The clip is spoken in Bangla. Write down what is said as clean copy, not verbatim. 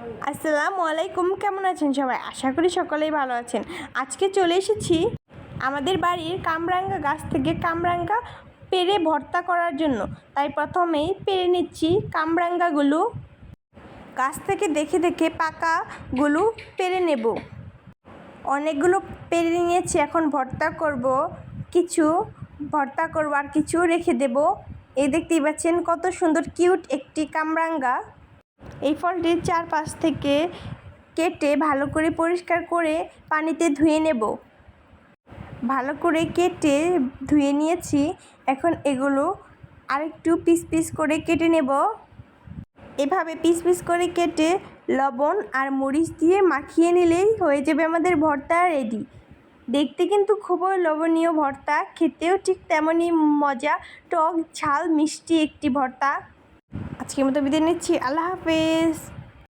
আসসালামু আলাইকুম, কেমন আছেন সবাই? আশা করি সকলেই ভালো আছেন। আজকে চলে এসেছি আমাদের বাড়ির কামরাঙ্গা গাছ থেকে কামরাঙ্গা পেড়ে ভর্তা করার জন্য। তাই প্রথমেই পেড়ে নিচ্ছি কামরাঙ্গাগুলো। গাছ থেকে দেখে দেখে পাকাগুলো পেড়ে নেব। অনেকগুলো পেড়ে নিয়েছি, এখন ভর্তা করব। কিছু ভর্তা করব আর কিছু রেখে দেব। এই দেখতেই পাচ্ছেন কত সুন্দর কিউট একটি কামরাঙ্গা। এই ফলটির চারপাশ থেকে কেটে ভালো করে পরিষ্কার করে পানিতে ধুয়ে নেব। ভালো করে কেটে ধুয়ে নিয়েছি, এখন এগুলো আরেকটু পিস পিস করে কেটে নেব। এভাবে পিস পিস করে কেটে লবণ আর মরিচ দিয়ে মাখিয়ে নিলেই হয়ে যাবে আমাদের ভর্তা রেডি। দেখতে কিন্তু খুবই লোভনীয় ভর্তা, খেতেও ঠিক তেমনই মজা, টক ঝাল মিষ্টি একটি ভর্তা। আজকের মতো বিদায় নিচ্ছি, আল্লাহ হাফেজ।